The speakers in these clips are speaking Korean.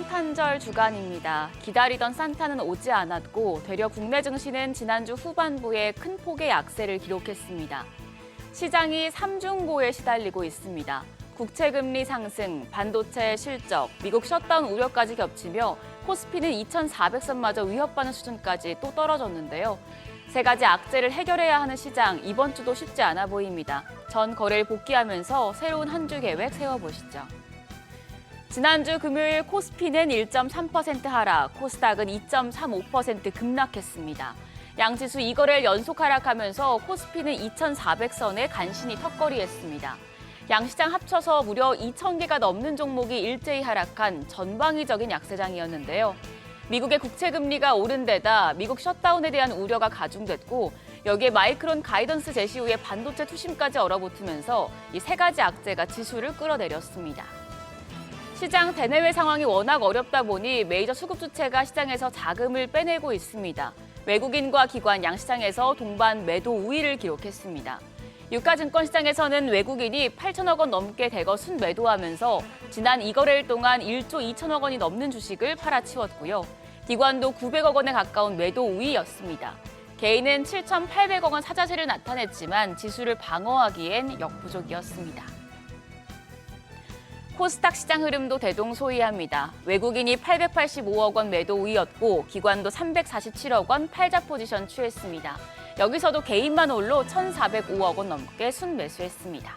성탄절 주간입니다. 기다리던 산타는 오지 않았고 되려 국내 증시는 지난주 후반부에 큰 폭의 약세를 기록했습니다. 시장이 삼중고에 시달리고 있습니다. 국채금리 상승, 반도체 실적, 미국 셧다운 우려까지 겹치며 코스피는 2,400선마저 위협받는 수준까지 또 떨어졌는데요. 세 가지 악재를 해결해야 하는 시장, 이번 주도 쉽지 않아 보입니다. 전 거래를 복귀하면서 새로운 한 주 계획 세워보시죠. 지난주 금요일 코스피는 1.3% 하락, 코스닥은 2.35% 급락했습니다. 양지수 2거래일 연속 하락하면서 코스피는 2,400선에 간신히 턱걸이했습니다. 양시장 합쳐서 무려 2,000개가 넘는 종목이 일제히 하락한 전방위적인 약세장이었는데요. 미국의 국채금리가 오른 데다 미국 셧다운에 대한 우려가 가중됐고 여기에 마이크론 가이던스 제시 후에 반도체 투심까지 얼어붙으면서 이 세 가지 악재가 지수를 끌어내렸습니다. 시장 대내외 상황이 워낙 어렵다 보니 메이저 수급 주체가 시장에서 자금을 빼내고 있습니다. 외국인과 기관 양시장에서 동반 매도 우위를 기록했습니다. 유가증권 시장에서는 외국인이 8천억 원 넘게 대거 순매도하면서 지난 2거래일 동안 1조 2천억 원이 넘는 주식을 팔아치웠고요. 기관도 900억 원에 가까운 매도 우위였습니다. 개인은 7,800억 원 사자세를 나타냈지만 지수를 방어하기엔 역부족이었습니다. 코스닥 시장 흐름도 대동소이합니다. 외국인이 885억 원 매도 우위였고 기관도 347억 원 팔자 포지션 취했습니다. 여기서도 개인만 홀로 1,405억 원 넘게 순매수했습니다.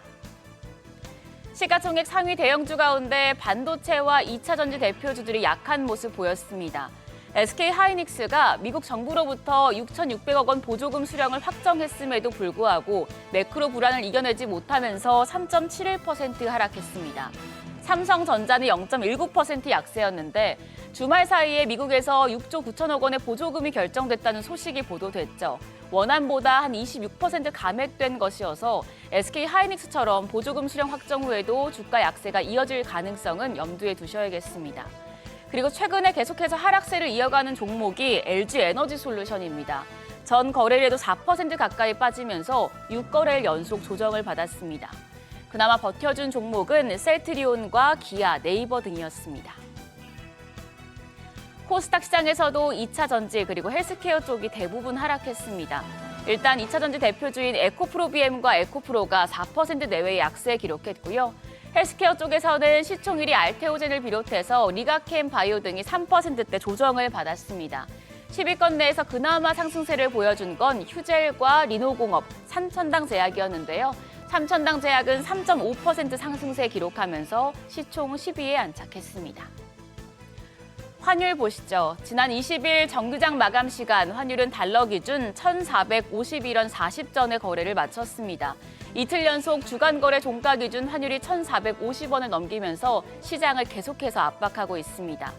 시가총액 상위 대형주 가운데 반도체와 2차 전지 대표주들이 약한 모습 보였습니다. SK하이닉스가 미국 정부로부터 6,600억 원 보조금 수령을 확정했음에도 불구하고 매크로 불안을 이겨내지 못하면서 3.71% 하락했습니다. 삼성전자는 0.19% 약세였는데 주말 사이에 미국에서 6조 9천억 원의 보조금이 결정됐다는 소식이 보도됐죠. 원안보다 한 26% 감액된 것이어서 SK하이닉스처럼 보조금 수령 확정 후에도 주가 약세가 이어질 가능성은 염두에 두셔야겠습니다. 그리고 최근에 계속해서 하락세를 이어가는 종목이 LG에너지솔루션입니다. 전 거래일에도 4% 가까이 빠지면서 6거래일 연속 조정을 받았습니다. 그나마 버텨준 종목은 셀트리온과 기아, 네이버 등이었습니다. 코스닥 시장에서도 2차 전지 그리고 헬스케어 쪽이 대부분 하락했습니다. 일단 2차 전지 대표주인 에코프로비엠과 에코프로가 4% 내외의 약세 기록했고요. 헬스케어 쪽에서는 시총일이 알테오젠을 비롯해서 리가캠 바이오 등이 3%대 조정을 받았습니다. 10위권 내에서 그나마 상승세를 보여준 건 휴젤과 리노공업, 삼천당 제약이었는데요. 삼천당 제약은 3.5% 상승세 기록하면서 시총 10위에 안착했습니다. 환율 보시죠. 지난 20일 정규장 마감 시간 환율은 달러 기준 1,451원 40전의 거래를 마쳤습니다. 이틀 연속 주간 거래 종가 기준 환율이 1,450원을 넘기면서 시장을 계속해서 압박하고 있습니다.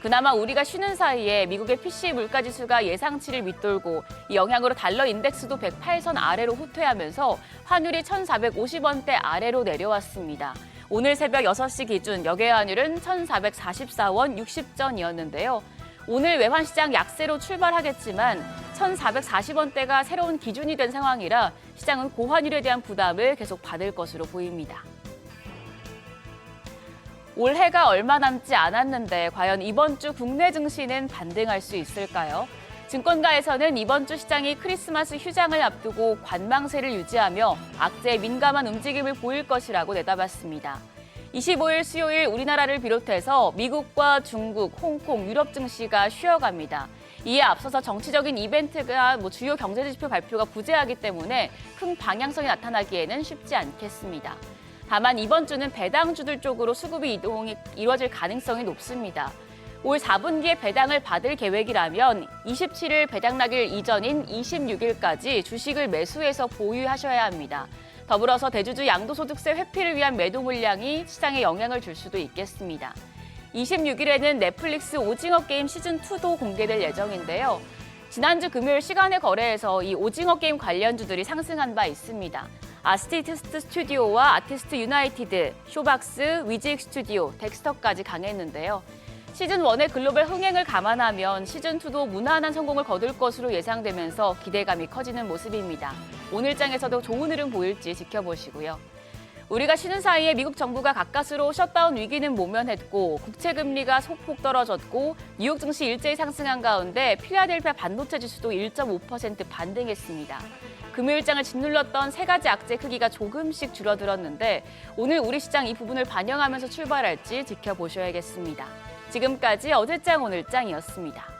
그나마 우리가 쉬는 사이에 미국의 PC 물가지수가 예상치를 밑돌고 이 영향으로 달러 인덱스도 108선 아래로 후퇴하면서 환율이 1,450원대 아래로 내려왔습니다. 오늘 새벽 6시 기준 역외 환율은 1,444원 60전이었는데요. 오늘 외환시장 약세로 출발하겠지만 1,440원대가 새로운 기준이 된 상황이라 시장은 고환율에 대한 부담을 계속 받을 것으로 보입니다. 올해가 얼마 남지 않았는데 과연 이번 주 국내 증시는 반등할 수 있을까요? 증권가에서는 이번 주 시장이 크리스마스 휴장을 앞두고 관망세를 유지하며 악재에 민감한 움직임을 보일 것이라고 내다봤습니다. 25일 수요일 우리나라를 비롯해서 미국과 중국, 홍콩, 유럽 증시가 쉬어갑니다. 이에 앞서서 정치적인 이벤트가 주요 경제지표 발표가 부재하기 때문에 큰 방향성이 나타나기에는 쉽지 않겠습니다. 다만 이번 주는 배당주들 쪽으로 수급이 이동이 이뤄질 가능성이 높습니다. 올 4분기에 배당을 받을 계획이라면 27일 배당날일 이전인 26일까지 주식을 매수해서 보유하셔야 합니다. 더불어서 대주주 양도소득세 회피를 위한 매도 물량이 시장에 영향을 줄 수도 있겠습니다. 26일에는 넷플릭스 오징어 게임 시즌2도 공개될 예정인데요. 지난주 금요일 시간의 거래에서 이 오징어 게임 관련주들이 상승한 바 있습니다. 아티스트 스튜디오와 아티스트 유나이티드, 쇼박스, 위직 스튜디오, 덱스터까지 강했는데요. 시즌1의 글로벌 흥행을 감안하면 시즌2도 무난한 성공을 거둘 것으로 예상되면서 기대감이 커지는 모습입니다. 오늘 장에서도 좋은 흐름 보일지 지켜보시고요. 우리가 쉬는 사이에 미국 정부가 가까스로 셧다운 위기는 모면했고 국채 금리가 소폭 떨어졌고 뉴욕 증시 일제히 상승한 가운데 필라델피아 반도체 지수도 1.5% 반등했습니다. 금요일장을 짓눌렀던 세 가지 악재 크기가 조금씩 줄어들었는데 오늘 우리 시장 이 부분을 반영하면서 출발할지 지켜보셔야겠습니다. 지금까지 어제장 오늘장이었습니다.